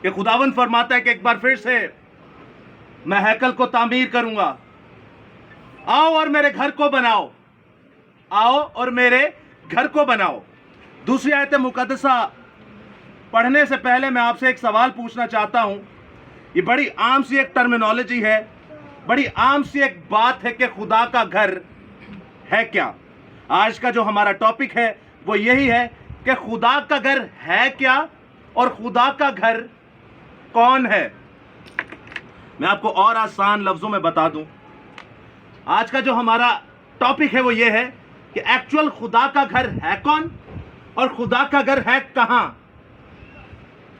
कि खुदावंद फरमाता है कि एक बार फिर से मैं हैकल को तामीर करूंगा, आओ और मेरे घर को बनाओ, आओ और मेरे घर को बनाओ। दूसरी आयत मुकद्दसा पढ़ने से पहले मैं आपसे एक सवाल पूछना चाहता हूं। ये बड़ी आम सी एक टर्मिनोलॉजी है, बड़ी आम सी एक बात है कि खुदा का घर है क्या। आज का जो हमारा टॉपिक है वो यही है कि खुदा का घर है क्या और खुदा का घर कौन है। मैं आपको और आसान लफ्जों में बता दूं, आज का जो हमारा टॉपिक है वो ये है कि एक्चुअल खुदा का घर है कौन और खुदा का घर है कहां।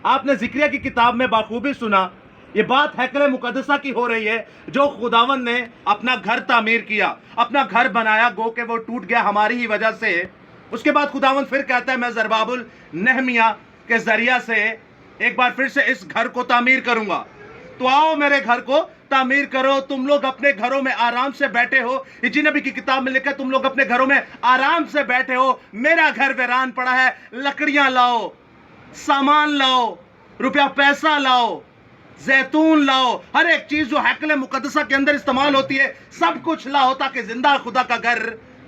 आपने जिक्रिया की किताब में बाखूबी सुना, ये बात हैकल मुकद्दसा की हो रही है, जो खुदावन ने अपना घर तामीर किया, अपना घर बनाया, गो के वो टूट गया हमारी ही वजह से। उसके बाद खुदावन फिर कहता है मैं ज़रुब्बाबेल नहमिया के जरिया से एक बार फिर से इस घर को तामीर करूंगा, तो आओ मेरे घर को तामीर करो। तुम लोग अपने घरों में आराम से बैठे हो, हिज्किय्याह नबी की किताब में लिखा है तुम लोग अपने घरों में आराम से बैठे हो, मेरा घर वीरान पड़ा है। लकड़ियां लाओ, सामान लाओ, रुपया पैसा लाओ, जैतून लाओ, हर एक चीज जो हैकल मुकद्दसा के अंदर इस्तेमाल होती है सब कुछ लाओ ताकि जिंदा खुदा का घर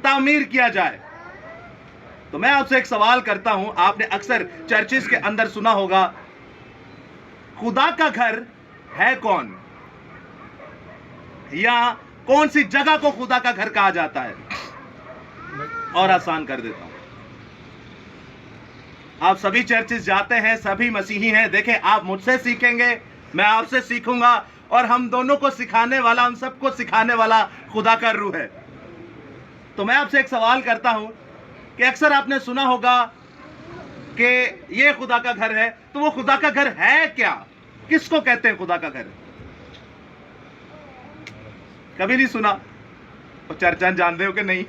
तामीर किया जाए। तो मैं आपसे एक सवाल करता हूं, आपने अक्सर चर्चिस के अंदर सुना होगा खुदा का घर है कौन, या कौन सी जगह को खुदा का घर कहा जाता है। और आसान कर देता हूं, आप सभी चर्चिस जाते हैं, सभी मसीही हैं, देखें आप मुझसे सीखेंगे, मैं आपसे सीखूंगा, और हम दोनों को सिखाने वाला, हम सबको सिखाने वाला खुदा का रूह है। तो मैं आपसे एक सवाल करता हूं कि अक्सर आपने सुना होगा कि ये खुदा का घर है, तो वो खुदा का घर है क्या, किसको कहते हैं खुदा का घर। कभी नहीं सुना? और चर्चा जानते हो कि नहीं?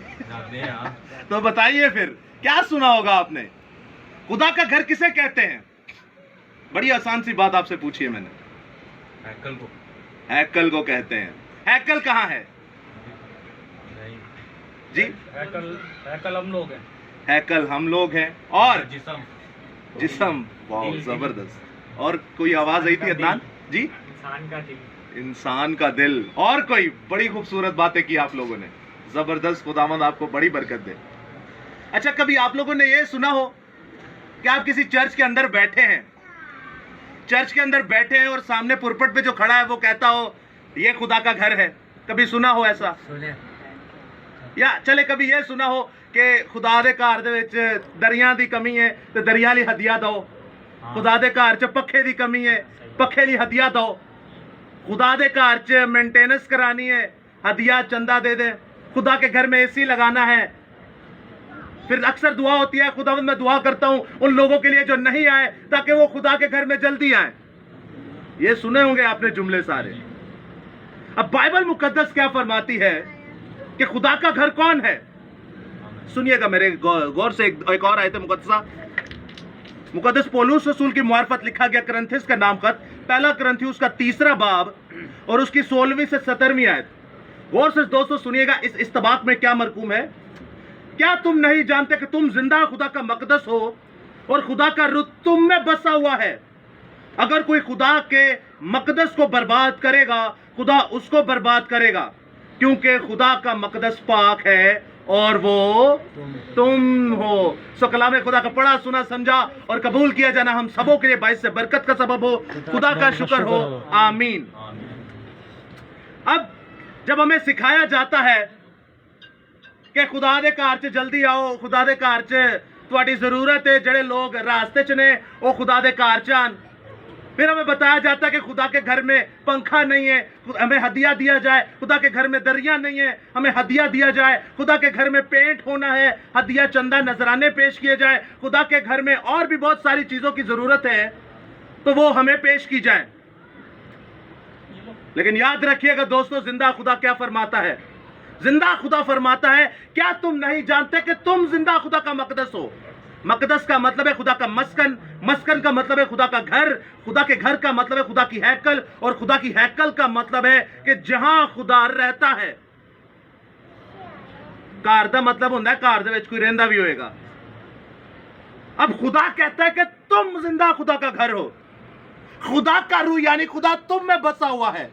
तो बताइए फिर क्या सुना होगा आपने, खुदा का घर किसे कहते हैं। बड़ी आसान सी बात आपसे पूछी है मैंने, हैकल को। हैकल को कहते हैं। हैकल कहाँ है नहीं जी? हैकल हम लोग हैं। हैकल हम लोग हैं, और जिस्म बहुत जबरदस्त। और कोई आवाज आई थी अदनान जी? इंसान का दिल। इंसान का दिल। और कोई बड़ी खूबसूरत बातें की आप लोगों ने, जबरदस्त। खुदावंद आपको बड़ी बरकत दे। अच्छा, कभी आप लोगों ने ये सुना हो कि आप किसी चर्च के अंदर बैठे हैं, चर्च के अंदर बैठे हैं और सामने पुरपट पे जो खड़ा है वो कहता हो ये खुदा का घर है। कभी सुना हो ऐसा? सुने। या चले कभी ये सुना हो कि खुदा दे घर दे विच दरियां दी कमी है तो दरियां ली हदिया दो, खुदा दे घर च पक्खे दी कमी है, पक्खे ली हदिया दो, खुदा दे घर च मेंटेनेंस करानी है, हदिया चंदा दे दे, खुदा के घर में एसी लगाना है। फिर अक्सर दुआ होती है, खुदावंद मैं दुआ करता हूं उन लोगों के लिए जो नहीं आए ताकि वो खुदा के घर में जल्दी आए। ये सुने होंगे आपने जुमले सारे। अब बाइबल मुकद्दस क्या फरमाती है कि खुदा का घर कौन है। सुनिएगा मेरे गौर से, एक और आयत मुकद्दसा, मुकद्दस पौलुस रसूल की मुआरफत लिखा गया करंथिस का नाम खत, पहला करंथियुस का 3 बाब और उसकी 16वीं से 17वीं आयत। गौर से दोस्तों सुनिएगा, इस इस्तबाक में क्या मरकूम है। क्या तुम नहीं जानते कि तुम जिंदा खुदा का मकदस हो और खुदा का रूह तुम में बसा हुआ है। अगर कोई खुदा के मकदस को बर्बाद करेगा, खुदा उसको बर्बाद करेगा, क्योंकि खुदा का मकदस पाक है और वो तुम हो। सो कलाम खुदा का पढ़ा, सुना, समझा और कबूल किया जाना हम सबों के लिए बाइस से बरकत का सबब हो। खुदा का शुक्र हो, आमीन। अब जब हमें सिखाया जाता है कि खुदा दे घर च जल्दी आओ, खुदा दे घर च तुहाडी जरूरत है, जड़े लोग रास्ते च ने वो खुदा दे घर च आन। फिर हमें बताया जाता है कि खुदा के घर में पंखा नहीं है, हमें हदिया दिया जाए। खुदा के घर में दरिया नहीं है, हमें हदिया दिया जाए। खुदा के घर में पेंट होना है, हदिया चंदा नजराने पेश किए जाए। खुदा के घर में और भी बहुत सारी चीजों की जरूरत है तो वो हमें पेश की जाए। लेकिन याद रखिएगा दोस्तों, जिंदा खुदा क्या फरमाता है। जिंदा खुदा फरमाता है, क्या तुम नहीं जानते कि तुम जिंदा खुदा का मकदस हो। मकदस का मतलब है खुदा का मस्कन, मस्कन का मतलब है खुदा का घर, खुदा के घर का मतलब है खुदा की हैकल, और खुदा की हैकल का मतलब है कि जहां खुदा रहता है। घर का मतलब होता है घर दे विच कोई रहिंदा भी होएगा। अब खुदा कहता है कि तुम जिंदा खुदा का घर हो। खुदा का रूह यानी खुदा तुम में बसा हुआ है।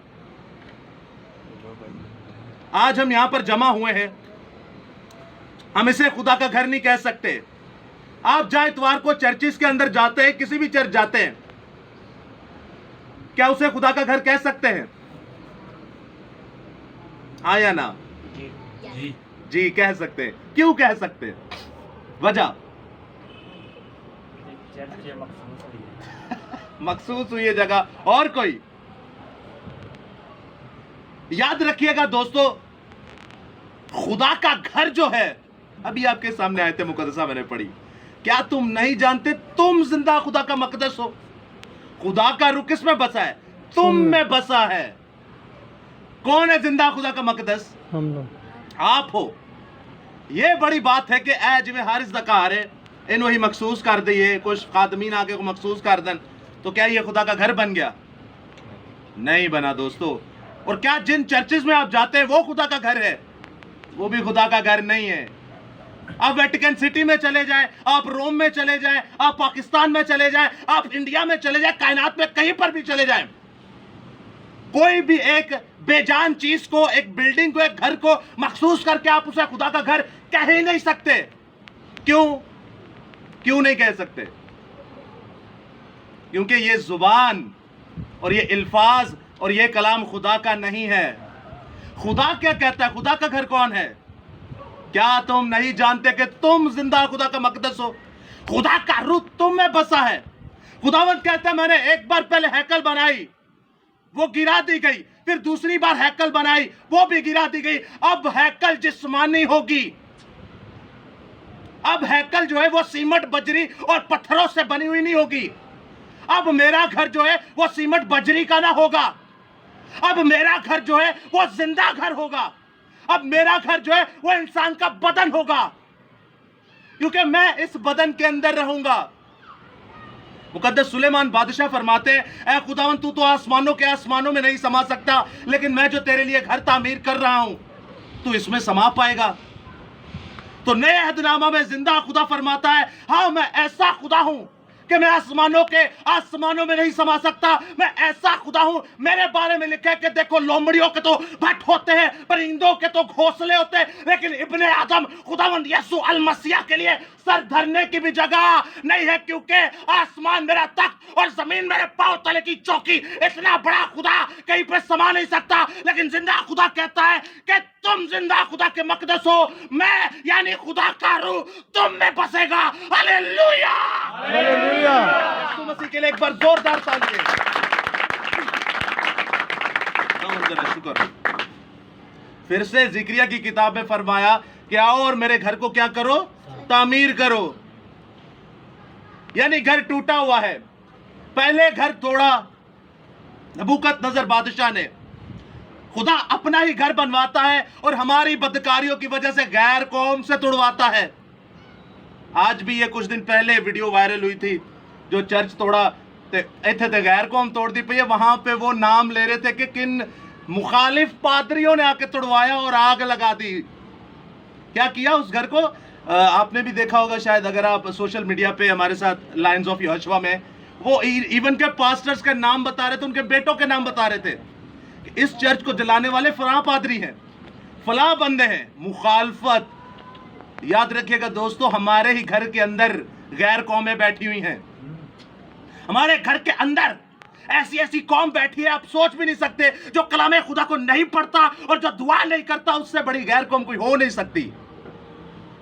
आज हम यहां पर जमा हुए हैं, हम इसे खुदा का घर नहीं कह सकते। आप जहां इतवार को चर्चिस के अंदर जाते हैं, किसी भी चर्च जाते हैं, क्या उसे खुदा का घर कह सकते हैं? हाँ या ना? जी जी कह सकते हैं। क्यों कह सकते हैं? वजह मखसूस हुई है जगह। और कोई? याद रखिएगा दोस्तों, खुदा का घर जो है, अभी आपके सामने आयत मुकद्दसा मैंने पढ़ी, क्या तुम नहीं जानते तुम जिंदा खुदा का मकदस हो? खुदा का रूह किस में बसा है? तुम में बसा है। कौन है जिंदा खुदा का मकदस? हम लोग। आप हो। ये बड़ी बात है कि ऐ जिमें हारिस दकार है इन वही मखसूस कर दिए, कुछ खादमीन आके को मखसूस कर दें, तो क्या ये खुदा का घर बन गया? नहीं बना दोस्तों। और क्या जिन चर्चेज में आप जाते हैं वो खुदा का घर है? वो भी खुदा का घर नहीं है। आप वेटिकन सिटी में चले जाएं, आप रोम में चले जाएं, आप पाकिस्तान में चले जाएं, आप इंडिया में चले जाएं, कायनात में कहीं पर भी चले जाएं, कोई भी एक बेजान चीज को, एक बिल्डिंग को, एक घर को मखसूस करके आप उसे खुदा का घर कह ही नहीं सकते। क्यों नहीं कह सकते? क्योंकि ये जुबान और ये अल्फाज और ये कलाम खुदा का नहीं है। खुदा क्या कहता है? खुदा का घर कौन है? क्या तुम नहीं जानते कि तुम जिंदा खुदा का मकदस हो? खुदा का रूह तुम में बसा है। खुदावंद कहता है मैंने एक बार पहले हैकल बनाई, वो गिरा दी गई, फिर दूसरी बार हैकल बनाई, वो भी गिरा दी गई। अब हैकल जिस्मानी होगी। अब हैकल जो है वो सीमेंट, बजरी और पत्थरों से बनी हुई नहीं होगी। अब मेरा घर जो है वो सीमेंट बजरी का ना होगा। अब मेरा घर जो है वो जिंदा घर होगा। अब मेरा घर जो है वो इंसान का बदन होगा, क्योंकि मैं इस बदन के अंदर रहूंगा। मुकद्दस सुलेमान बादशाह फरमाते हैं, ऐ खुदावन तू तो आसमानों के आसमानों में नहीं समा सकता, लेकिन मैं जो तेरे लिए घर तामीर कर रहा हूं तू इसमें समा पाएगा। तो नए अहदनामा में जिंदा खुदा फरमाता है, हाँ मैं ऐसा खुदा हूं कि मैं आसमानों के आसमानों में नहीं समा सकता। मैं ऐसा खुदा हूं, मेरे बारे में लिखा है कि देखो लोमड़ियों के तो भट होते हैं, परिंदों के तो घोंसले होते हैं, लेकिन इब्ने आदम खुदावंद यीशु अल मसीह के लिए सर धरने की भी जगह नहीं है, क्योंकि आसमान मेरा तख्त और जमीन मेरे पांव तले की चौकी। इतना बड़ा खुदा कहीं पे समा नहीं सकता। लेकिन जिंदा खुदा कहता है कि तुम जिंदा खुदा के मकदस हो, मैं यानी खुदा का रूह तुम में बसेगा। Hallelujah, hallelujah. यीशु मसीह के लिए एक बार जोरदार तालियां। शुक्र। फिर से जिक्रिया की किताब में फरमाया कि आओ और मेरे घर को क्या करो? तामीर करो। यानी घर टूटा हुआ है। पहले घर तोड़ा नबूकदनेस्सर बादशाह ने। खुदा अपना ही घर बनवाता है और हमारी बदकारियों की वजह से गैर कौम से तुड़वाता है। आज भी ये कुछ दिन पहले वीडियो वायरल हुई थी, जो चर्च तोड़ा थे गैर कौम तोड़ दी पे, वहां पे वो नाम ले रहे थे कि किन मुखालिफ पादरियों ने आके तोड़वाया और आग लगा दी। क्या किया उस घर को? आपने भी देखा होगा शायद, अगर आप सोशल मीडिया पे हमारे साथ लायंस ऑफ यहोशुआ में, वो इवन के पास्टर्स का नाम बता रहे थे, उनके बेटों के नाम बता रहे थे कि इस चर्च को जलाने वाले फलां पादरी हैं, फलां बंदे हैं। मुखालफत। याद रखिएगा दोस्तों, हमारे ही घर के अंदर गैर कौमें बैठी हुई हैं। हमारे घर के अंदर ऐसी ऐसी कौम बैठी है, आप सोच भी नहीं सकते, जो कलामे खुदा को नहीं पढ़ता और जो दुआ नहीं करता, उससे बड़ी गैर कौम कोई हो नहीं सकती।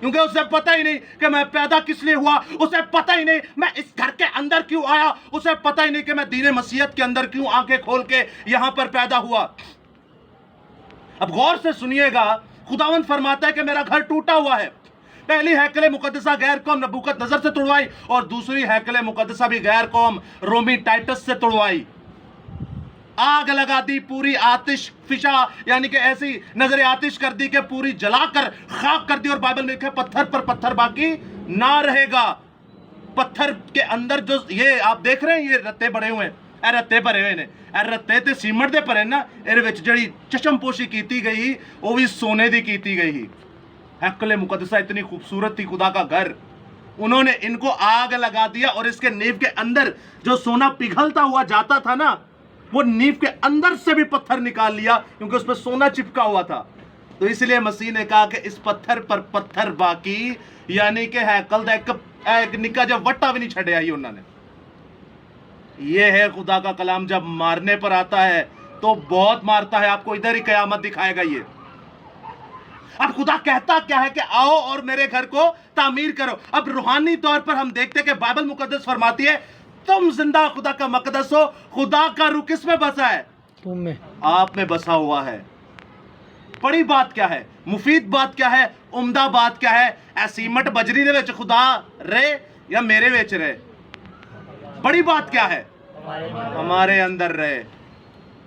क्योंकि उसे पता ही नहीं कि मैं पैदा किस लिए हुआ, उसे पता ही नहीं मैं इस घर के अंदर क्यों आया, उसे पता ही नहीं कि मैं दीने मसीहत के अंदर क्यों आंखें खोल के यहां पर पैदा हुआ। अब गौर से सुनिएगा, खुदावंद फरमाता है कि मेरा घर टूटा हुआ है। पहली हैकले मुकद्दसा गैर कौम नबूकदनेस्सर से तुड़वाई और दूसरी हैकले मुकद्दसा भी गैर कौम रोमी टाइटस से तुड़वाई। आग लगा दी, पूरी आतिश फिशा यानी कि ऐसी नजर आतिश कर दी कि पूरी जलाकर खाक कर दी। और बाइबल में लिखा है पत्थर पर पत्थर बाकी ना रहेगा। पत्थर के अंदर जो ये आप देख रहे हैं, ये रत्ते बड़े हुए हैं, ए रत्ते भरे हुए ने, ए रत्ते ते सीमेंट दे भरे ना, ਇਹਦੇ ਵਿੱਚ ਜਿਹੜੀ चशमपोशी ਕੀਤੀ गई वो भी सोने दी ਕੀਤੀ गई। हैकल मुकद्दसा इतनी खूबसूरत थी, खुदा का घर। उन्होंने इनको आग लगा दिया और इसके नींव के अंदर जो सोना पिघलता हुआ जाता था ना, वो नींव के अंदर से भी पत्थर निकाल लिया, क्योंकि उस पर सोना चिपका हुआ था। तो इसलिए मसीह ने कहा कि इस पत्थर पर पत्थर बाकी, यानी कि हैकल दा एक निक्का जब वट्टा भी नहीं छड़े आई उन्होंने। ये है खुदा का कलाम, जब मारने पर आता है तो बहुत मारता है। आपको इधर ही कयामत दिखाएगा ये। अब खुदा कहता क्या है कि आओ और मेरे घर को तामीर करो। अब रूहानी तौर पर हम देखते हैं कि बाइबल मुकद्दस फरमाती है तुम जिंदा खुदा का मकदस हो। खुदा का रूह किस में बसा है? तुम में, आप में बसा हुआ है। बड़ी बात क्या है, मुफीद बात क्या है, उम्दा बात क्या है? ऐ सीमट बजरी दे विच खुदा रहे या मेरे विच रहे? बड़ी बात क्या है? हमारे अंदर रहे।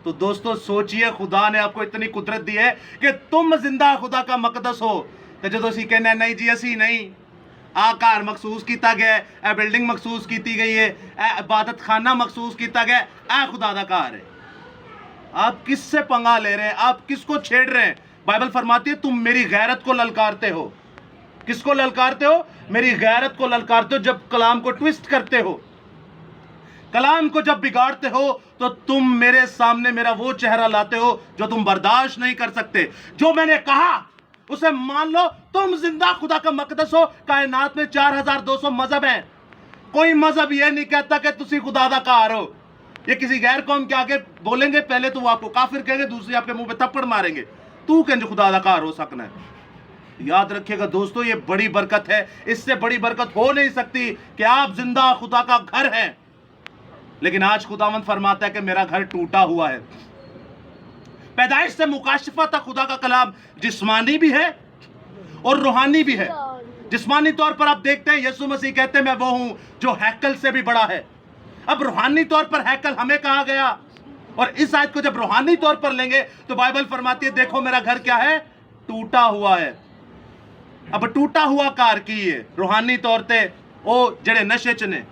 तो दोस्तों सोचिए, खुदा ने आपको इतनी कुदरत दी है कि तुम जिंदा खुदा का मकदस हो। तो जो असी कहना नहीं जी असी नहीं, आ घर मखसूस किया गया, ए बिल्डिंग मखसूस की गई है, ए इबादत खाना मखसूस किया गया, ए खुदा का घर है। आप किससे पंगा ले रहे हैं? आप किसको छेड़ रहे हैं? बाइबल फरमाती है तुम मेरी गैरत को ललकारते हो। किसको ललकारते हो? मेरी गैरत को ललकारते हो। जब कलाम को ट्विस्ट करते हो, कलाम को जब बिगाड़ते हो, तो तुम मेरे सामने मेरा वो चेहरा लाते हो जो तुम बर्दाश्त नहीं कर सकते। जो मैंने कहा उसे मान लो। तुम जिंदा खुदा का मकदस हो। कायनात में 4200 मजहब हैं। कोई मजहब यह नहीं कहता कि तुसी खुदा दा घर हो। ये किसी गैर कौम के आगे बोलेंगे, पहले तो वो आपको काफिर कहेंगे, दूसरी आपके मुंह पे थप्पड़ मारेंगे। तू कंज खुदा दा घर हो सकना है। याद रखिएगा दोस्तों, ये बड़ी बरकत है। इससे बड़ी बरकत हो नहीं सकती कि आप जिंदा खुदा का घर हैं। लेकिन आज खुदावंद फरमाता है कि मेरा घर टूटा हुआ है। पैदाइश से मुकाशिफा तक खुदा का कलाम जिस्मानी भी है और रूहानी भी है। जिस्मानी तौर पर आप देखते हैं यीशु मसीह कहते हैं मैं वो हूं जो हैकल से भी बड़ा है। अब रूहानी तौर पर हैकल हमें कहा गया, और इस आयत को जब रूहानी तौर पर लेंगे तो बाइबल फरमाती है देखो मेरा घर क्या है? टूटा हुआ है। अब टूटा हुआ कार की है रूहानी तौर पे ओ जेड़े नशे च ने,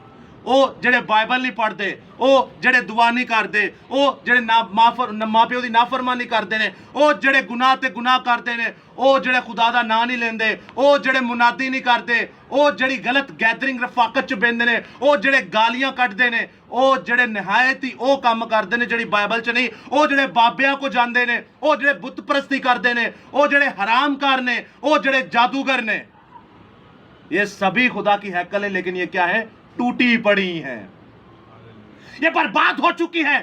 ओ जेड़े बाइबल नहीं पढ़ते, ओ जेड़े दुआ नहीं करते, ओ जेड़े मां प्यो दी नाफरमानी करते ने, ओ जेड़े गुनाह ते गुनाह करते ने, ओ जेड़े खुदा दा नाम नहीं लेंदे, ओ जेड़े मुनादी नहीं करते, ओ जेड़ी गलत गैदरिंग रफाकत च बेंदे ने, ओ जेड़े गालियां कटदे ने, ओ जेड़े निहायत ही ओ काम करदे ने जेड़ी बाइबल च नहीं, ओ जेड़े बाबियां को जांदे ने, ओ जेड़े बुत परस्ती करदे ने, ओ जेड़े हरामकार ने, ओ जेड़े जादूगर ने, ये सभी खुदा की हैकल है। लेकिन ये क्या है? टूटी पड़ी है, ये बर्बाद हो चुकी है।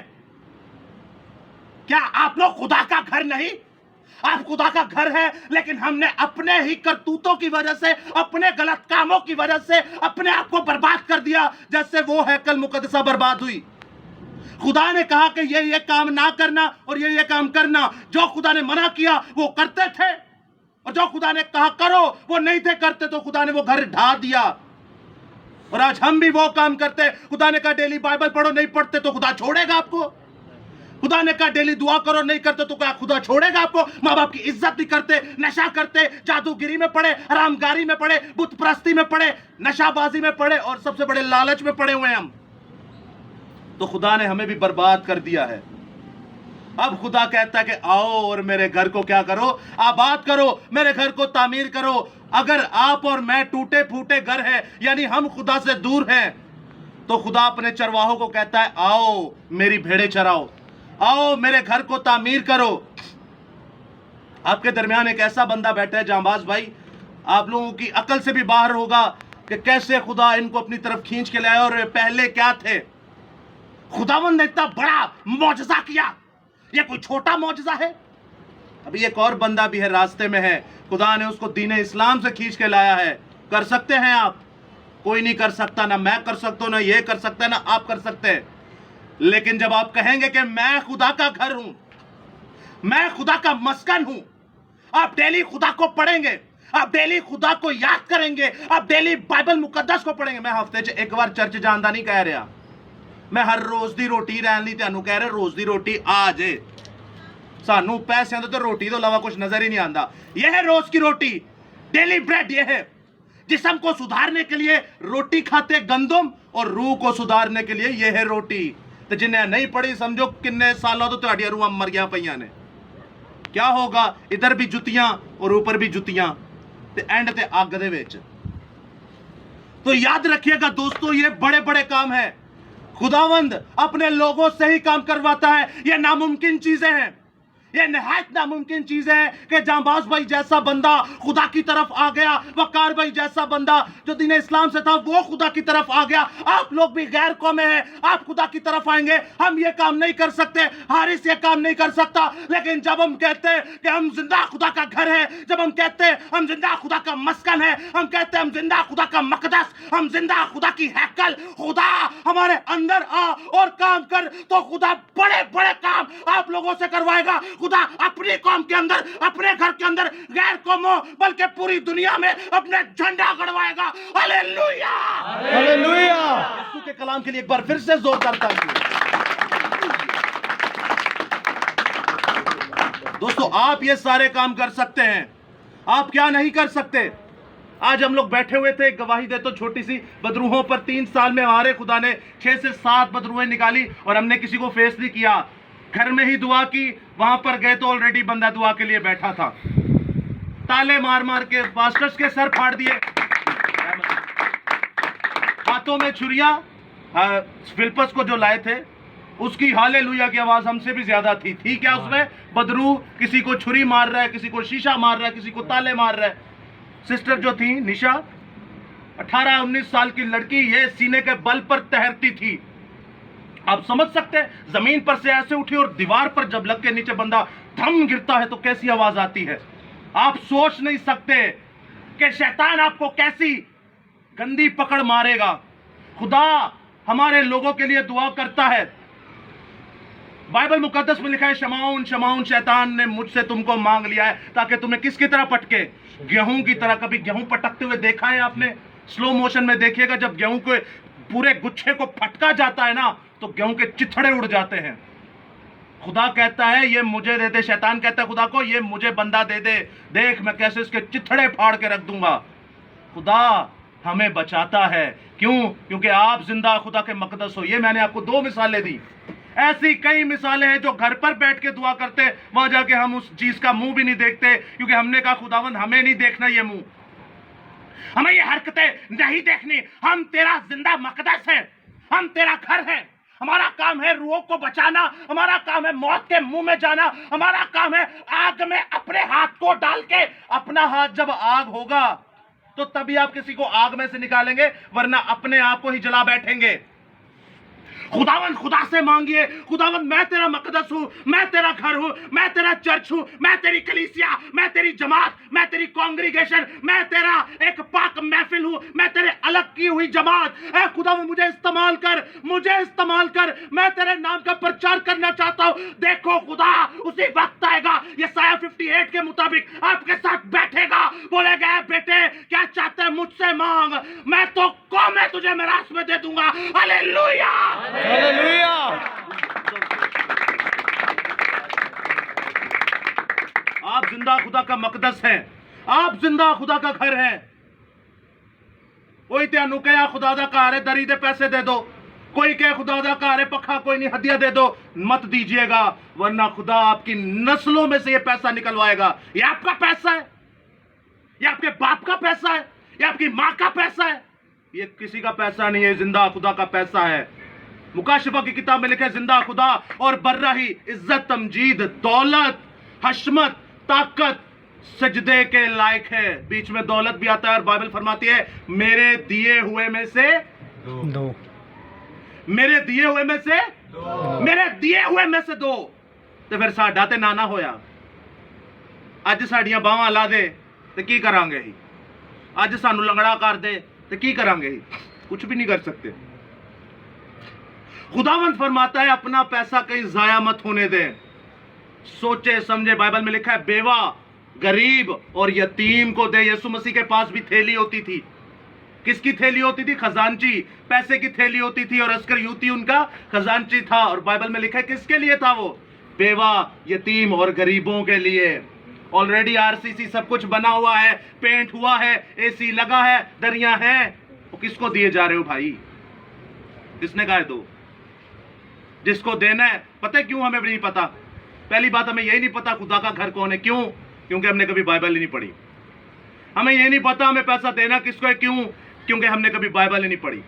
क्या आप लोग खुदा का घर नहीं? आप खुदा का घर है, लेकिन हमने अपने ही करतूतों की वजह से, अपने गलत कामों की वजह से अपने आप को बर्बाद कर दिया, जैसे वो हैकल मुकद्दसा बर्बाद हुई। खुदा ने कहा कि ये काम ना करना और ये काम करना। जो खुदा ने मना किया वो करते थे, और जो खुदा ने कहा करो वो नहीं थे करते, तो खुदा ने वो घर ढा दिया। और आज हम भी वो काम करते। खुदा ने कहा डेली बाइबल पढ़ो, नहीं पढ़ते तो खुदा छोड़ेगा आपको। खुदा ने कहा डेली दुआ करो, नहीं करते तो क्या खुदा छोड़ेगा आपको? माँ बाप की इज्जत नहीं करते, नशा करते, जादूगिरी में पड़े, हरामगारी में पड़े, बुत परस्ती में पड़े, नशाबाजी में पड़े, और सबसे बड़े लालच में पड़े हुए हैं हम। तो खुदा ने हमें भी बर्बाद कर दिया है। अब खुदा कहता है कि आओ और मेरे घर को क्या करो? आबाद करो, मेरे घर को तामीर करो। अगर आप और मैं टूटे फूटे घर है, यानी हम खुदा से दूर हैं, तो खुदा अपने चरवाहों को कहता है आओ मेरी भेड़ें चराओ, आओ मेरे घर को तामीर करो। आपके दरमियान एक ऐसा बंदा बैठा है जांबाज भाई, आप लोगों की अकल से भी बाहर होगा कि कैसे खुदा इनको अपनी तरफ खींच के लाया, और पहले क्या थे। खुदावंद ने इतना बड़ा मौजज़ा किया, ये कोई छोटा मौजज़ा है? अभी एक और बंदा भी है रास्ते में है, खुदा ने उसको दीन इस्लाम से खींच के लाया है। कर सकते हैं आप? कोई नहीं कर सकता, ना मैं कर सकता हूं, ना ये कर सकता है, ना आप कर सकते हैं। लेकिन जब आप कहेंगे कि मैं खुदा का घर हूं, मैं खुदा का मस्कन हूं, आप डेली खुदा को पढ़ेंगे, आप डेली खुदा को याद करेंगे, आप डेली बाइबल मुकद्दस को पढ़ेंगे। मैं हफ्ते च एक बार चर्च जांदा नहीं कह रहा, मैं हर रोज दी रोटी रहन ली तुहानू कह रहा, रोज दी रोटी आ जे। सानू पैसों तो रोटी तो अलावा कुछ नजर ही नहीं आता। यह है रोज की रोटी, डेली ब्रेड। यह है जिस्म को सुधारने के लिए रोटी खाते गंदम, और रूह को सुधारने के लिए यह है रोटी। तो जिन्हें नहीं पढ़ी समझो किन्ने सालों तो तुहाडियां रूहां मरियां पईयां ने। क्या होगा? इधर भी जुतियां और ऊपर भी जुतियां, ते एंड ते अग दे विच। तो याद रखिएगा दोस्तों, ये बड़े बड़े काम है। खुदावंद अपने लोगों से ही काम करवाता है। ये नामुमकिन चीजें हैं, ये निहायत नामुमकिन चीज है कि जांबाज भाई जैसा बंदा खुदा की तरफ आ गया, वकार भाई जैसा बंदा जो दीन इस्लाम से था वो खुदा की तरफ आ गया। आप लोग भी गैर कौमे हैं, आप खुदा की तरफ आएंगे। हम ये काम नहीं कर सकते, हारिस ये काम नहीं कर सकता, लेकिन जब हम कहते हैं कि हम जिंदा खुदा का घर है, जब हम कहते हैं हम जिंदा खुदा का मस्कन है, हम कहते हैं हम जिंदा खुदा का मकदस, हम जिंदा खुदा की हैकल, खुदा हमारे अंदर आ और काम कर, तो खुदा बड़े बड़े काम आप लोगों से करवाएगा। खुदा अपनी कौम के अंदर, अपने घर के अंदर, गैर कौमों बल्कि पूरी दुनिया में अपने झंडा गड़वाएगा। Hallelujah, hallelujah. यीशु के कलाम के लिए एक बार फिर से जोरदार तालियां। दोस्तों, आप ये सारे काम कर सकते हैं, आप क्या नहीं कर सकते। आज हम लोग बैठे हुए थे, एक गवाही दे तो छोटी सी, बदरूहों पर 3 साल में हमारे खुदा ने 6 से 7 बदरूहें निकाली और हमने किसी को फेस नहीं किया। घर में ही दुआ की, वहां पर गए तो ऑलरेडी बंदा दुआ के लिए बैठा था। ताले मार मार के पास्टर्स के सर फाड़ दिए, हाथों में छुरियां। फिलिपस को जो लाए थे उसकी हालेलुया की आवाज हमसे भी ज्यादा थी क्या उसमें? बदरू किसी को छुरी मार रहा है, किसी को शीशा मार रहा है, किसी को ताले मार रहा है। सिस्टर जो थी निशा, 18-19 साल की लड़की, ये सीने के बल पर तैरती थी। आप समझ सकते हैं, जमीन पर से ऐसे उठी और दीवार पर जब लग के नीचे बंदा धम गिरता है तो कैसी आवाज आती है। आप सोच नहीं सकते कि शैतान आपको कैसी गंदी पकड़ मारेगा। खुदा हमारे लोगों के लिए दुआ करता है। बाइबल मुकद्दस में लिखा है, शमाउन शमाउन शैतान ने मुझसे तुमको मांग लिया है ताकि तुम्हें किसकी तरह पटके? गेहूं की तरह। कभी गेहूं पटकते हुए देखा है आपने? स्लो मोशन में देखिएगा, जब गेहूं के पूरे गुच्छे को फटका जाता है ना तो गेहूं के चिथड़े उड़ जाते हैं। खुदा कहता है ये मुझे दे दे, शैतान कहता है खुदा को ये मुझे बंदा दे दे, देख मैं कैसे इसके चिथड़े फाड़ के रख दूंगा। खुदा हमें बचाता है। क्यों? क्योंकि आप जिंदा खुदा के मकदस हो। ये मैंने आपको 2 मिसालें दी, ऐसी कई मिसालें हैं जो घर पर बैठ के दुआ करते, वहां जाके हम उस चीज का मुंह भी नहीं देखते, क्योंकि हमने कहा खुदावंद हमें नहीं देखना ये मुंह, हमें ये हरकतें नहीं देखनी। हम तेरा जिंदा मकदस है, हम तेरा घर है। हमारा काम है रूहों को बचाना, हमारा काम है मौत के मुंह में जाना, हमारा काम है आग में अपने हाथ को डाल के। अपना हाथ जब आग होगा तो तभी आप किसी को आग में से निकालेंगे, वरना अपने आप को ही जला बैठेंगे। खुदावंद खुदा से मांगिए, खुदावंद मैं तेरा मकदस हूं, मैं तेरा घर हूं, मैं तेरा चर्च हूं, मैं तेरी कलीसिया, मैं तेरी जमात, मैं तेरी कांग्रीगेशन, मैं तेरा एक पाक महफिल हूं, मैं तेरे अलग की हुई जमात। ऐ खुदावंद मुझे इस्तेमाल कर, मुझे इस्तेमाल कर, मैं तेरे नाम का प्रचार करना चाहता हूं। देखो खुदा उसी वक्त आएगा, यशायाह 58 के मुताबिक आपके साथ बैठेगा, बोलेगा बेटे क्या चाहते हैं मुझसे मांग, मैं तो कौमें तुझे मिरास में दे दूंगा। Hallelujah, hallelujah. आप जिंदा खुदा का मकदस हैं, आप जिंदा खुदा का घर हैं। कोई त्यानू कहा खुदा दा घर है दरी दे पैसे दे दो, कोई कहे खुदा दा घर है पखा कोई नहीं हदिया दे दो। मत दीजिएगा, वरना खुदा आपकी नस्लों में से ये पैसा निकलवाएगा। ये आपका पैसा है, ये आपके बाप का पैसा है, ये आपकी मां का पैसा है, ये किसी का पैसा नहीं है, जिंदा खुदा का पैसा है। मुकाशिफा की किताब में लिखा है जिंदा खुदा और बर्राही, इज्जत, तमजीद, दौलत, हशमत, ताकत सजदे के लायक है। बीच में दौलत भी आता है और बाइबल फरमाती है मेरे दिए हुए में से दो, मेरे दिए हुए में से मेरे दिए हुए में से दो। तो फिर साडा ते नाना होया। अज साडियां बाहां ला दे ते की करांगे ही, अज सानू लंगड़ा कर दे ते की करांगे ही, कुछ भी नहीं कर सकते। खुदावंद फरमाता है अपना पैसा कहीं जाया मत होने दे, सोचे समझे। बाइबल में लिखा है बेवा, गरीब और यतीम को दे। यीशु मसीह के पास भी थैली होती थी। किसकी थैली होती थी? खजांची, पैसे की थैली होती थी और अस्कर यूती उनका खजांची था। और बाइबल में लिखा है किसके लिए था वो? बेवा, यतीम और गरीबों के लिए। ऑलरेडी आरसीसी सब कुछ बना हुआ है, पेंट हुआ है, एसी लगा है, दरिया है। वो किसको दिए जा रहे हो भाई? किसने कहा दो? जिसको देना है। पता है क्यों? हमें भी नहीं पता। पहली बात हमें यही नहीं पता खुदा का घर कौन है। क्यों? क्योंकि हमने कभी बाइबल ही नहीं पढ़ी। हमें ये नहीं पता हमें पैसा देना किसको है। क्यों? क्योंकि हमने कभी बाइबल ही नहीं पढ़ी।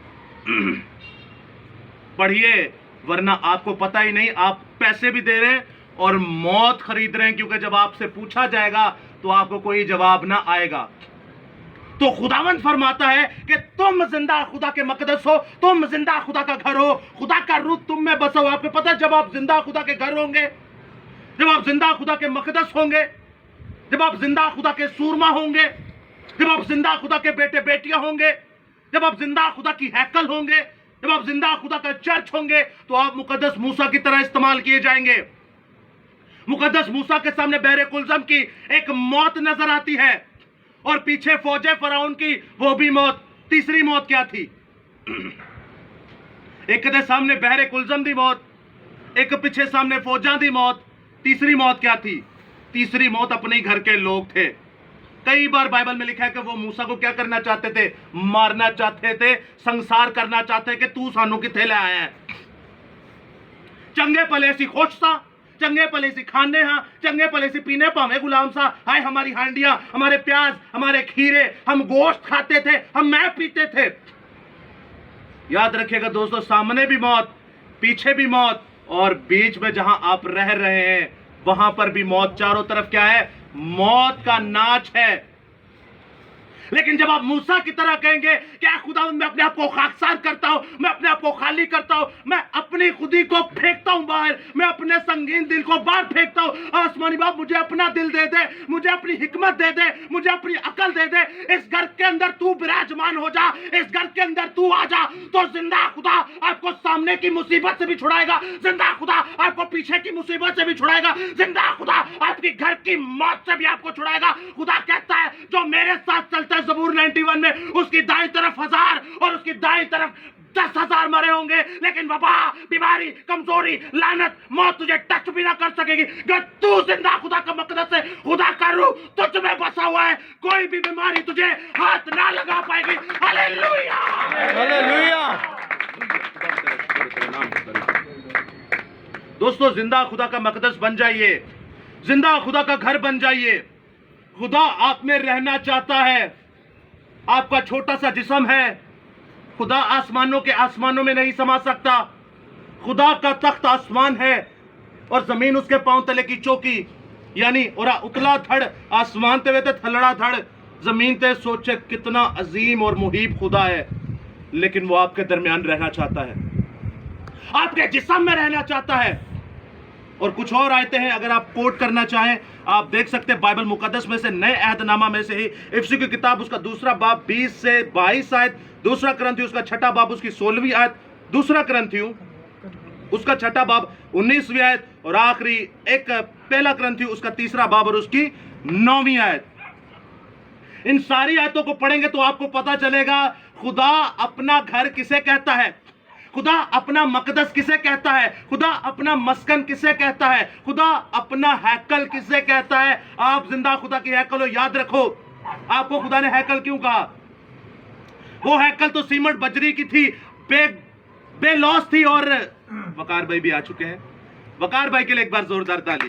पढ़िए, वरना आपको पता ही नहीं, आप पैसे भी दे रहे हैं और मौत खरीद रहे हैं, क्योंकि जब आपसे पूछा जाएगा तो आपको कोई जवाब ना आएगा। तो खुदावंद फरमाता है कि तुम जिंदा खुदा के मकदस हो, तुम जिंदा खुदा का घर हो, खुदा का रूह तुम में बसा हो। आपको पता है, जब आप जिंदा खुदा के घर होंगे, जब आप जिंदा खुदा के मकदस होंगे, जब आप जिंदा खुदा के सूरमा होंगे, जब आप जिंदा खुदा के बेटे बेटियां होंगे, जब आप जिंदा खुदा की हैकल होंगे, जब आप जिंदा खुदा का चर्च होंगे, तो आप मुकद्दस मूसा की तरह इस्तेमाल किए जाएंगे। मुकद्दस मूसा के सामने बहरे कुलजम की एक मौत नजर आती है और पीछे फौजे फराउन की वो भी मौत। तीसरी मौत क्या थी? एक के सामने बहरे कुलजम दी मौत, एक पीछे सामने फौजा दी मौत। तीसरी मौत क्या थी? तीसरी मौत अपने ही घर के लोग थे। कई बार बाइबल में लिखा है कि वो मूसा को क्या करना चाहते थे? मारना चाहते थे, संसार करना चाहते कि तू सानू किथे ले आया है। चंगे भले सी खुश सा, चंगे भले सी खाने हाँ, चंगे भले सी पीने पावे गुलाम सा। हाय हमारी हांडियां, हमारे प्याज, हमारे खीरे, हम गोश्त खाते थे, हम मैं पीते थे। याद रखिएगा दोस्तों, सामने भी मौत, पीछे भी मौत, और बीच में जहां आप रह रहे हैं वहां पर भी मौत। चारों तरफ क्या है? मौत का नाच है। लेकिन जब आप मूसा की तरह कहेंगे क्या खुदा, मैं अपने आप को खाकसार करता हूं, मैं अपने आप को खाली करता हूं, मैं अपनी खुदी को फेंकता हूं बाहर, मैं अपने संगीन दिल को बाहर फेंकता हूं। आसमानी बाप मुझे अपना दिल दे दे, मुझे अपनी हिकमत दे दे, मुझे अपनी अकल दे दे। इस घर के अंदर तू विराजमान हो जा, इस घर के अंदर तू आ जा, तो जिंदा खुदा आपको सामने की मुसीबत से भी छुड़ाएगा, जिंदा खुदा आपको पीछे की मुसीबत से भी छुड़ाएगा, जिंदा खुदा आपकी घर की मौत से भी आपको छुड़ाएगा। खुदा कहता है जो मेरे साथ चलता है, ज़बूर 91 में, उसकी दाईं तरफ 1000 और उसकी दाईं तरफ 10,000 मरे होंगे, लेकिन वबा, बीमारी, कमजोरी, लानत, मौत तुझे टच भी ना कर सकेगी। अगर तू जिंदा खुदा का मकदस है, खुदा का रूह तुझ में बसा हुआ है, कोई भी बीमारी तुझे हाथ ना लगा पाएगी। Hallelujah, hallelujah. दोस्तों, जिंदा खुदा का मकदस बन जाइए, जिंदा खुदा का घर बन जाइए। खुदा आप में रहना चाहता है। आपका छोटा सा जिस्म है, खुदा आसमानों के आसमानों में नहीं समा सकता। खुदा का तख्त आसमान है और जमीन उसके पांव तले की चौकी, यानी और उतला धड़ आसमान ते वे ते थलड़ा धड़ जमीन ते। सोचे कितना अजीम और मुहीब खुदा है, लेकिन वो आपके दरमियान रहना चाहता है, आपके जिस्म में रहना चाहता है। और कुछ और आयतें हैं, अगर आप कोट करना चाहें आप देख सकते हैं बाइबल मुकद्दस में से, नए अहदनामा में से ही, इफिसियों की किताब उसका 2 बाब 20 से 22 आयत, 2 करंथियों उसका 6 बाब उसकी 16वीं आयत, 2 करंथियों उसका 6 बाब 19वीं आयत, और आखिरी 1 करंथियों उसका 3 बाब और उसकी 9वीं आयत। इन सारी आयतों को पढ़ेंगे तो आपको पता चलेगा खुदा अपना घर किसे कहता है, खुदा अपना मकदस किसे कहता है, खुदा अपना मस्कन किसे कहता है, खुदा अपना हैकल किसे कहता है। आप जिंदा खुदा की हैकल हो। याद रखो, आपको खुदा ने हैकल क्यों कहा? वो हैकल तो सीमेंट बजरी की थी, बेलौस थी। और वकार भाई भी आ चुके हैं, वकार भाई के लिए एक बार जोरदार ताली,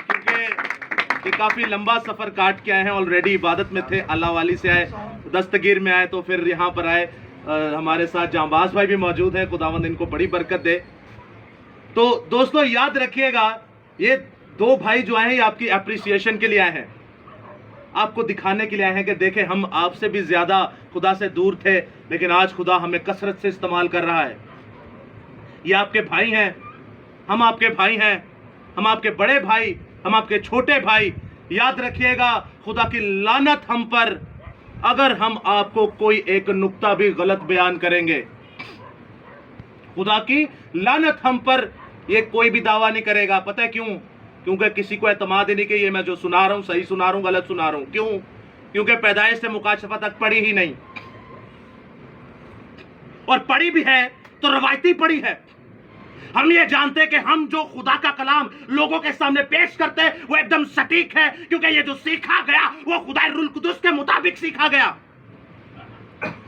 क्योंकि ये काफी लंबा सफर काट के आए हैं। ऑलरेडी इबादत में थे, अल्लाह वाली से आए, दस्तगीर में आए, तो फिर यहाँ पर आए। हमारे साथ जांबाज भाई भी मौजूद है, खुदावंद इनको बड़ी बरकत दे। तो दोस्तों याद रखिएगा, ये 2 भाई जो आए हैं ये आपकी एप्रिसिएशन के लिए आए हैं, आपको दिखाने के लिए आए हैं कि देखें हम आपसे भी ज्यादा खुदा से दूर थे, लेकिन आज खुदा हमें कसरत से इस्तेमाल कर रहा है। ये आपके भाई हैं, हम आपके भाई हैं, हम आपके बड़े भाई, हम आपके छोटे भाई। याद रखिएगा, खुदा की लानत हम पर अगर हम आपको कोई एक नुक्ता भी गलत बयान करेंगे। खुदा की लानत हम पर, ये कोई भी दावा नहीं करेगा। पता है क्यों? क्योंकि किसी को एतमाद ही नहीं कि ये मैं जो सुना रहा हूं सही सुना रहा हूं, गलत सुना रहा हूं। क्यों? क्योंकि पैदाइश से मुकाशफा तक पढ़ी ही नहीं, और पढ़ी भी है तो रवायती पढ़ी है। हम ये जानते हैं कि हम जो खुदा का कलाम लोगों के सामने पेश करते हैं वो एकदम सटीक है, क्योंकि ये जो सीखा गया वो खुदा रूह कुदुस के मुताबिक सीखा गया।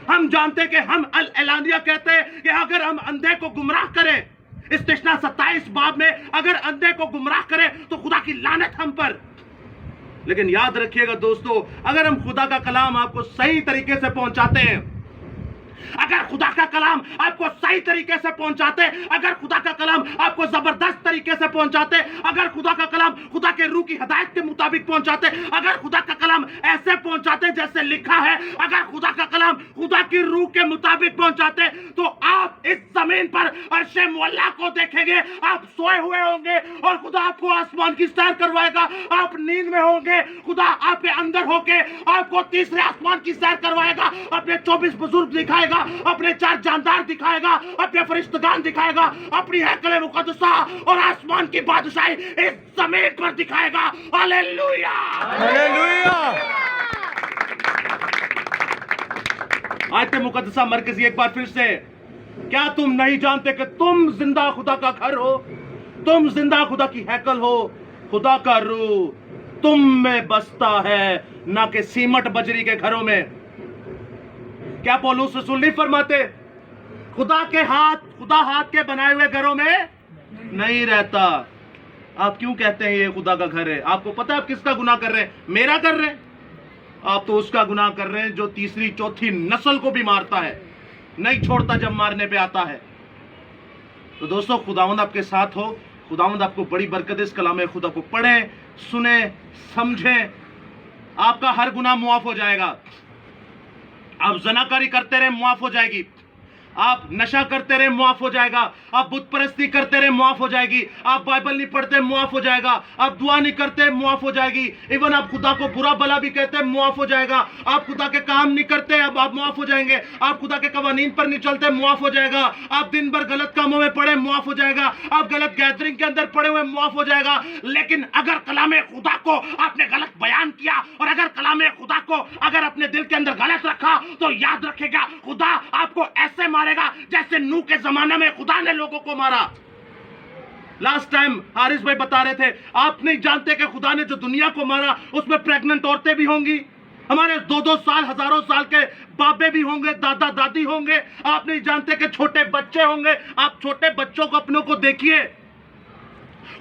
हम जानते हैं कि हम अल एलानिया कहते हैं कि अगर हम अंधे को गुमराह करें, इस्तिश्ना 27 बाब में अगर अंधे को गुमराह करें तो खुदा की लानत हम पर। लेकिन याद रखिएगा दोस्तों, अगर हम खुदा का कलाम आपको सही तरीके से पहुंचाते हैं, अगर खुदा का कलाम आपको सही तरीके से पहुंचाते, अगर खुदा का कलाम आपको जबरदस्त तरीके से पहुंचाते, अगर खुदा का कलाम खुदा के रूह की हिदायत के मुताबिक पहुंचाते, अगर खुदा का कलाम ऐसे पहुंचाते जैसे लिखा है, अगर खुदा का कलाम खुदा की रूह के मुताबिक पहुंचाते, तो आप इस जमीन पर अर्शे मुअल्ला को देखेंगे। आप सोए हुए होंगे और खुदा आपको आसमान की सैर करवाएगा। आप नींद में होंगे, खुदा आपके अंदर होके आपको तीसरे आसमान की सैर करवाएगा। अपने 24 बुजुर्ग दिखाएगा, अपने 4 जानदार दिखाएगा, अपने फरिश्तेगान दिखाएगा, अपनी हैकल मुकद्दसा और आसमान की बादशाही इस जमीन पर दिखाएगा। Hallelujah, hallelujah. आयत मुकद्दसा मरकजी एक बार फिर से, क्या तुम नहीं जानते कि तुम जिंदा खुदा का घर हो, तुम जिंदा खुदा की हैकल हो, खुदा का रूह तुम में बसता है, ना कि सीमट बजरी के घरों में। क्या पौलुस रसूल नहीं फरमाते, खुदा हाथ के बनाए हुए घरों में नहीं रहता। आप क्यों कहते हैं ये खुदा का घर है? आपको पता है आप किसका गुनाह कर रहे हैं? मेरा कर रहे हैं? आप तो उसका गुनाह कर रहे हैं जो तीसरी चौथी नस्ल को भी मारता है, नहीं छोड़ता जब मारने पे आता है। तो दोस्तों, खुदावंद आपके साथ हो, खुदावंद आपको बड़ी बरकत इस कलाम खुदा को पढ़ें, सुने, समझें। आपका हर गुनाह मुआफ हो जाएगा। आप जनाकारी करते रहे, मुआफ हो जाएगी। आप नशा करते रहे, मुआफ हो जाएगा। आप बुत परस्ती करते रहे, मुआफ हो जाएगी। आप बाइबल नहीं पढ़ते, मुआफ हो जाएगा। आप दुआ नहीं करते, मुआफ हो जाएगी। इवन आप खुदा को बुरा भला भी कहते हैं, मुआफ हो जाएगा। आप खुदा के काम नहीं करते, अब आप मुआफ हो जाएंगे। आप खुदा के कवानीन पर नहीं चलते, मुआफ हो जाएगा। आप दिन भर गलत कामों में पड़े, मुआफ हो जाएगा। आप गलत गैदरिंग के अंदर पड़े हुए, मुआफ हो जाएगा। लेकिन अगर कलाम खुदा को आपने गलत बयान किया और अगर कलाम खुदा को अगर अपने दिल के अंदर गलत रखा, तो याद रखेगा खुदा आपको ऐसे मारेगा जैसे नूह के जमाने में खुदा ने लोगों को मारा। लास्ट टाइम हारिस भाई बता रहे थे, आप नहीं जानते कि खुदा ने जो दुनिया को मारा उसमें प्रेग्नेंट औरतें भी होंगी, हमारे 2-2 साल, हजारों साल के बाबे भी होंगे, दादा दादी होंगे। आप नहीं जानते कि छोटे बच्चे होंगे। आप छोटे बच्चों को अपनों को देखिए,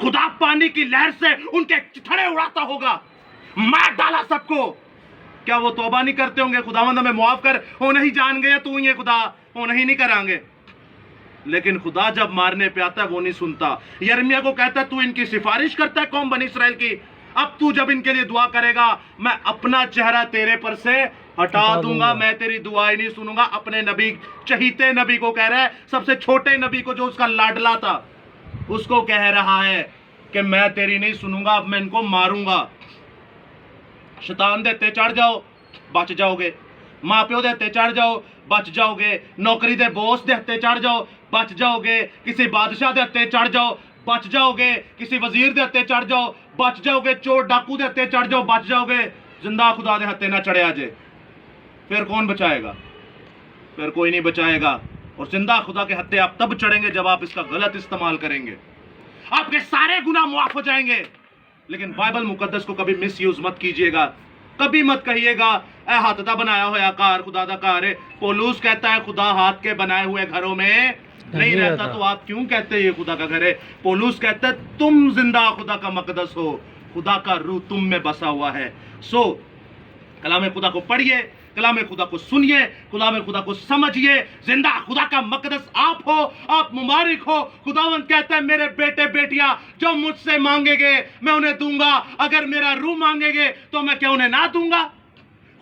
खुदा पानी की लहर से उनके चिथड़े उड़ाता होगा, मार डाला सबको। क्या वो तौबा नहीं करते होंगे, खुदावंद हमें मुआफ कर, वो नहीं जान गए तू ये खुदा, वो नहीं करांगे। लेकिन खुदा जब मारने पे आता है वो नहीं सुनता। यिर्मयाह को कहता है तू इनकी सिफारिश करता है कौम बनी इस्राएल की, अब तू जब इनके लिए दुआ करेगा मैं अपना चेहरा तेरे पर से हटा दूंगा, मैं तेरी दुआएं नहीं सुनूंगा। अपने नबी, चहीते नबी को कह रहा है, सबसे छोटे नबी को जो उसका लाडला था उसको कह रहा है कि मैं तेरी नहीं सुनूंगा, अब मैं इनको मारूंगा। शैतान देते चढ़ जाओ, बच जाओगे। माँ प्यो देते चढ़ जाओ, बच जाओगे। नौकरी दे बोस देते चढ़ जाओ, बच जाओगे। किसी बादशाह देते चढ़ जाओ, बच जाओगे। किसी वजीर देते चढ़ जाओ, बच जाओगे। चोर डाकू देते चढ़ जाओ, बच जाओगे। जिंदा खुदा दे हत्ते ना चढ़े आजे, फिर कौन बचाएगा? फिर कोई नहीं बचाएगा। और जिंदा खुदा के हत्ते आप तब चढ़ेंगे जब आप इसका गलत इस्तेमाल करेंगे। आपके सारे गुनाह मुआफ हो जाएंगे। लेकिन बाइबल मुकद्दस को कभी मिस यूज मत कीजिएगा। कभी मत कहिएगा ए हाथ दा बनाया हुआ कार खुदा दा कार है। पौलुस कहता है खुदा हाथ के बनाए हुए घरों में नहीं रहता, तो आप क्यों कहते हैं ये खुदा का घर है? पौलुस कहता है तुम जिंदा खुदा का मकदस हो, खुदा का रूह तुम में बसा हुआ है। सो कलाम खुदा को पढ़िए, कलाम खुदा को सुनिए, कलाम खुदा को समझिए। जिंदा खुदा का मकदस आप हो, आप मुबारक हो। खुदावंद कहता है मेरे बेटे बेटियां जो मुझसे मांगेंगे मैं उन्हें दूंगा, अगर मेरा रूह मांगेंगे तो मैं क्या उन्हें ना दूंगा?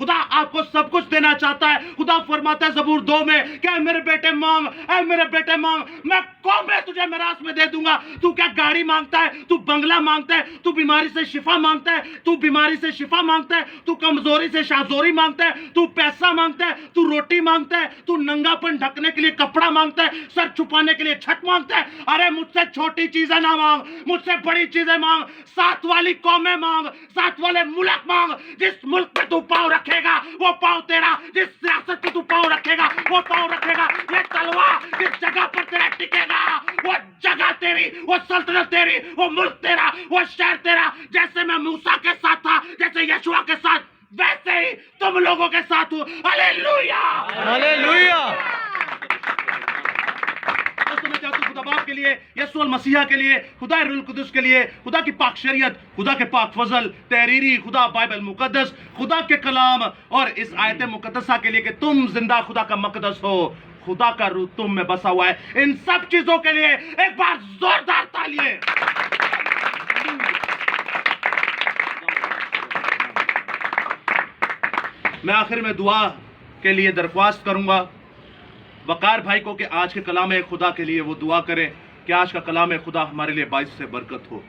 खुदा आपको सब कुछ देना चाहता है। खुदा फरमाता है ज़बूर 2 में, क्या मेरे बेटे मांग, ऐ मेरे बेटे मांग, मैं कौमें तुझे मिरास में दे दूंगा। तू क्या गाड़ी मांगता है? तू बंगला मांगता है? तू बीमारी से शिफा मांगता है? तू बीमारी से शिफा मांगता है? तू कमजोरी से शाहजोरी मांगता है? तू पैसा मांगता है? तू रोटी मांगता है? तू नंगापन ढकने के लिए कपड़ा मांगता है? सर छुपाने के लिए छत मांगता है? अरे मुझसे छोटी चीजें ना मांग, मुझसे बड़ी चीजें मांग। साथ वाली कौमें मांग, साथ वाले मुल्क मांग। जिस मुल्क पे तू पाँव रखेगा वो पाँव तेरा, जिस सियासत पे तू पाँव रखेगा वो पाँव रखेगा। ये तलवार जिस जगह पर तेरा टिकेगा वो जगह तेरी, वो सल्तनत तेरी, वो मुल्क तेरा, वो शहर तेरा। जैसे मैं मूसा के साथ था, जैसे यशुआ के साथ, वैसे ही तुम लोगों के साथ हूं। Hallelujah, hallelujah. दोस्तों, मैं चाहता हूँ खुदा बाप के लिए, यीशु मसीहा के लिए, खुदा रूहुल कुदस के लिए, खुदा की पाक शरीयत, खुदा के पाक फजल, तहरीरी, खुदा बाइबल मुकद्दस, खुदा के कलाम और इस आयत मुकद्दसा के लिए कि तुम जिंदा खुदा का मकदस हो, खुदा का रूह तुम में बसा हुआ है। इन सब चीजों के लिए एक बार जोरदार तालियां। मैं आखिर में दुआ के लिए दरख्वास्त करूंगा वकार भाई को कि आज के कलाम खुदा के लिए वो दुआ करें कि आज का कलाम खुदा हमारे लिए बाइस से बरकत हो।